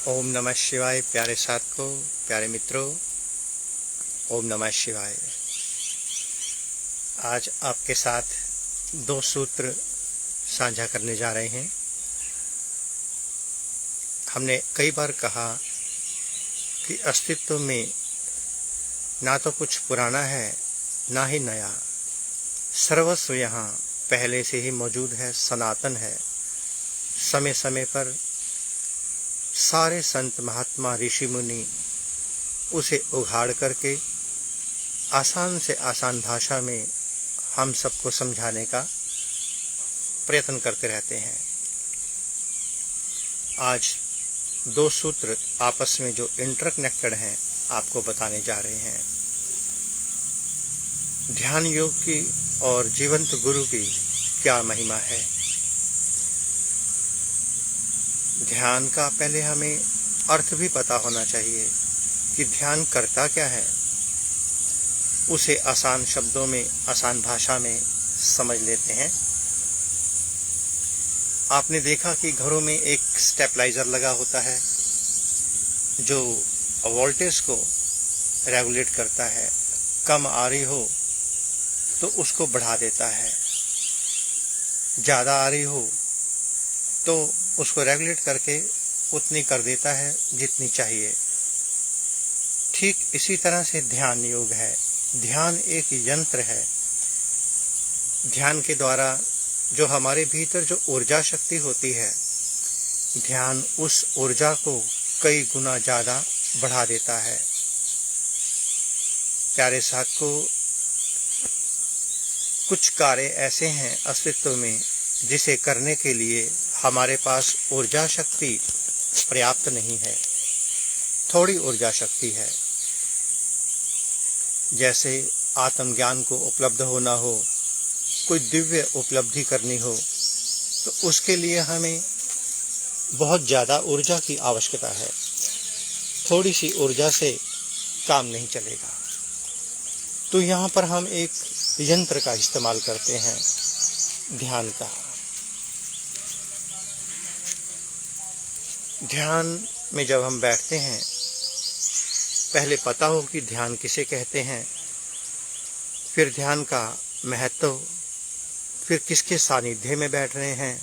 ओम नमः शिवाय। प्यारे साथियों, प्यारे मित्रों, ओम नमः शिवाय। आज आपके साथ दो सूत्र साझा करने जा रहे हैं। हमने कई बार कहा कि अस्तित्व में ना तो कुछ पुराना है ना ही नया, सर्वस्व यहाँ पहले से ही मौजूद है, सनातन है। समय समय पर सारे संत महात्मा ऋषि मुनि उसे उघाड़ करके आसान से आसान भाषा में हम सबको समझाने का प्रयत्न करते रहते हैं। आज दो सूत्र आपस में जो इंटरकनेक्टेड हैं आपको बताने जा रहे हैं। ध्यान योग की और जीवंत गुरु की क्या महिमा है। ध्यान का पहले हमें अर्थ भी पता होना चाहिए कि ध्यान करता क्या है। उसे आसान शब्दों में, आसान भाषा में समझ लेते हैं। आपने देखा कि घरों में एक स्टेबलाइजर लगा होता है जो वोल्टेज को रेगुलेट करता है। कम आ रही हो तो उसको बढ़ा देता है, ज़्यादा आ रही हो तो उसको रेगुलेट करके उतनी कर देता है जितनी चाहिए। ठीक इसी तरह से ध्यान योग है। ध्यान एक यंत्र है। ध्यान के द्वारा जो हमारे भीतर जो ऊर्जा शक्ति होती है, ध्यान उस ऊर्जा को कई गुना ज़्यादा बढ़ा देता है। प्यारे साथियों, कुछ कार्य ऐसे हैं अस्तित्व में जिसे करने के लिए हमारे पास ऊर्जा शक्ति पर्याप्त नहीं है, थोड़ी ऊर्जा शक्ति है। जैसे आत्मज्ञान को उपलब्ध होना हो, कोई दिव्य उपलब्धि करनी हो, तो उसके लिए हमें बहुत ज़्यादा ऊर्जा की आवश्यकता है। थोड़ी सी ऊर्जा से काम नहीं चलेगा। तो यहाँ पर हम एक यंत्र का इस्तेमाल करते हैं, ध्यान का। ध्यान में जब हम बैठते हैं, पहले पता हो कि ध्यान किसे कहते हैं, फिर ध्यान का महत्व, फिर किसके सानिध्य में बैठ रहे हैं,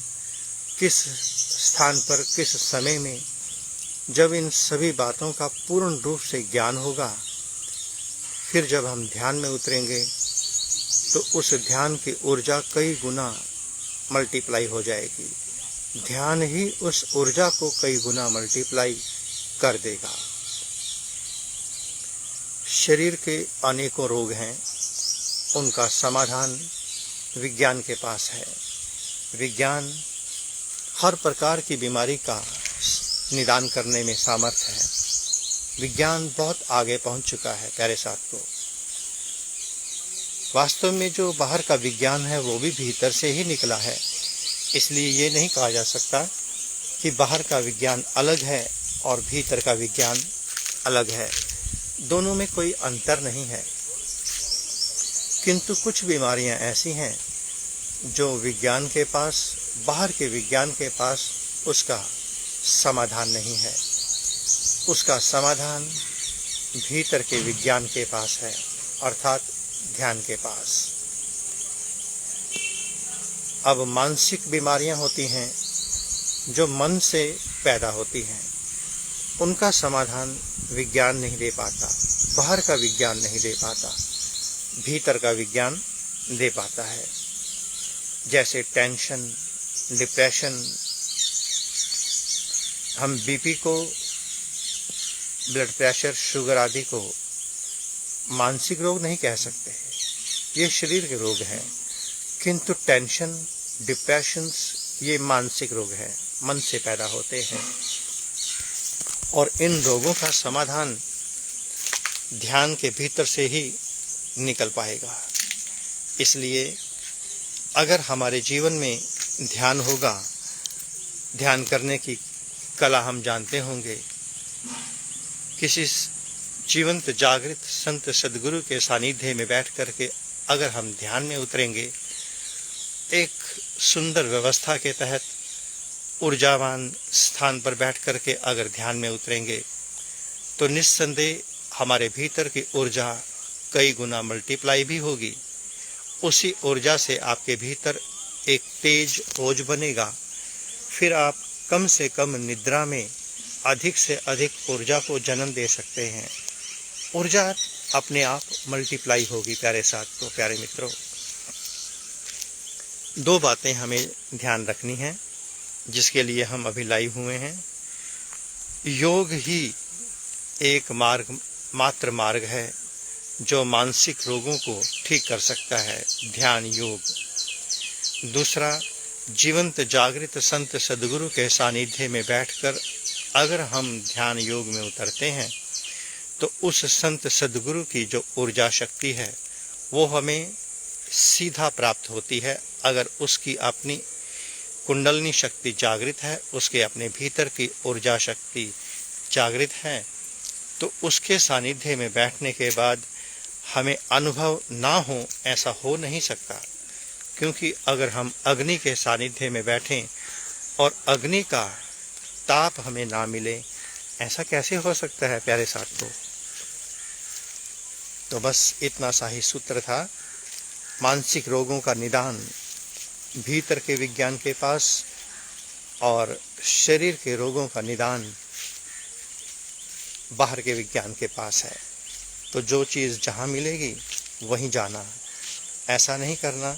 किस स्थान पर, किस समय में। जब इन सभी बातों का पूर्ण रूप से ज्ञान होगा, फिर जब हम ध्यान में उतरेंगे तो उस ध्यान की ऊर्जा कई गुना मल्टीप्लाई हो जाएगी। ध्यान ही उस ऊर्जा को कई गुना मल्टीप्लाई कर देगा। शरीर के अनेकों रोग हैं, उनका समाधान विज्ञान के पास है। विज्ञान हर प्रकार की बीमारी का निदान करने में सामर्थ है। विज्ञान बहुत आगे पहुंच चुका है। प्यारे साथियों, वास्तव में जो बाहर का विज्ञान है वो भी भीतर से ही निकला है। इसलिए ये नहीं कहा जा सकता कि बाहर का विज्ञान अलग है और भीतर का विज्ञान अलग है। दोनों में कोई अंतर नहीं है। किंतु कुछ बीमारियां ऐसी हैं जो विज्ञान के पास, बाहर के विज्ञान के पास उसका समाधान नहीं है। उसका समाधान भीतर के विज्ञान के पास है, अर्थात ध्यान के पास। अब मानसिक बीमारियां होती हैं जो मन से पैदा होती हैं। उनका समाधान विज्ञान नहीं दे पाता, बाहर का विज्ञान नहीं दे पाता, भीतर का विज्ञान दे पाता है। जैसे टेंशन, डिप्रेशन। हम बीपी को, ब्लड प्रेशर, शुगर आदि को मानसिक रोग नहीं कह सकते, ये शरीर के रोग हैं। किंतु टेंशन, डिप्रेशन ये मानसिक रोग हैं, मन से पैदा होते हैं। और इन रोगों का समाधान ध्यान के भीतर से ही निकल पाएगा। इसलिए अगर हमारे जीवन में ध्यान होगा, ध्यान करने की कला हम जानते होंगे, किसी जीवंत जागृत संत सद्गुरु के सानिध्य में बैठ करके अगर हम ध्यान में उतरेंगे, एक सुंदर व्यवस्था के तहत ऊर्जावान स्थान पर बैठ कर के अगर ध्यान में उतरेंगे तो निस्संदेह हमारे भीतर की ऊर्जा कई गुना मल्टीप्लाई भी होगी। उसी ऊर्जा से आपके भीतर एक तेज ओज बनेगा। फिर आप कम से कम निद्रा में अधिक से अधिक ऊर्जा को जन्म दे सकते हैं। ऊर्जा अपने आप मल्टीप्लाई होगी। प्यारे साथियों, प्यारे मित्रों, दो बातें हमें ध्यान रखनी है जिसके लिए हम अभी लाइव हुए हैं। योग ही एक मात्र मार्ग है जो मानसिक रोगों को ठीक कर सकता है, ध्यान योग। दूसरा, जीवंत जागृत संत सद्गुरु के सानिध्य में बैठकर अगर हम ध्यान योग में उतरते हैं तो उस संत सद्गुरु की जो ऊर्जा शक्ति है वो हमें सीधा प्राप्त होती है। अगर उसकी अपनी कुंडलनी शक्ति जागृत है, उसके अपने भीतर की ऊर्जा शक्ति जागृत है, तो उसके सानिध्य में बैठने के बाद हमें अनुभव ना हो ऐसा हो नहीं सकता। क्योंकि अगर हम अग्नि के सानिध्य में बैठें और अग्नि का ताप हमें ना मिले, ऐसा कैसे हो सकता है प्यारे साथियों। तो बस इतना सा ही सूत्र था। मानसिक रोगों का निदान भीतर के विज्ञान के पास और शरीर के रोगों का निदान बाहर के विज्ञान के पास है। तो जो चीज़ जहाँ मिलेगी वहीं जाना, ऐसा नहीं करना।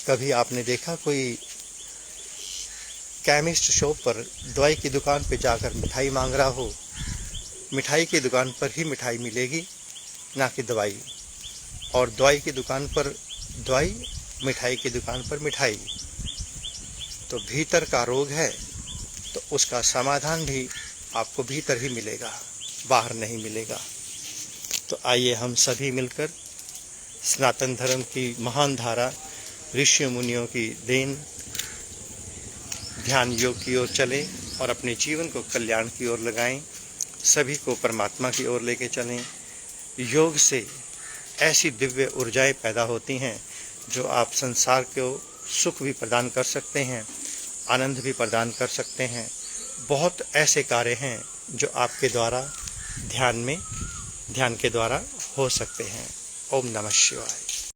कभी आपने देखा कोई केमिस्ट शॉप पर दवाई की दुकान पे जाकर मिठाई मांग रहा हो, मिठाई की दुकान पर ही मिठाई मिलेगी ना कि दवाई, और दवाई की दुकान पर दवाई, मिठाई की दुकान पर मिठाई। तो भीतर का रोग है तो उसका समाधान भी आपको भीतर ही मिलेगा, बाहर नहीं मिलेगा। तो आइए हम सभी मिलकर सनातन धर्म की महान धारा, ऋषि मुनियों की देन ध्यान योग की ओर चलें और अपने जीवन को कल्याण की ओर लगाएं, सभी को परमात्मा की ओर लेके चलें। योग से ऐसी दिव्य ऊर्जाएं पैदा होती हैं जो आप संसार को सुख भी प्रदान कर सकते हैं, आनंद भी प्रदान कर सकते हैं। बहुत ऐसे कार्य हैं जो आपके द्वारा ध्यान के द्वारा हो सकते हैं। ओम नमः शिवाय।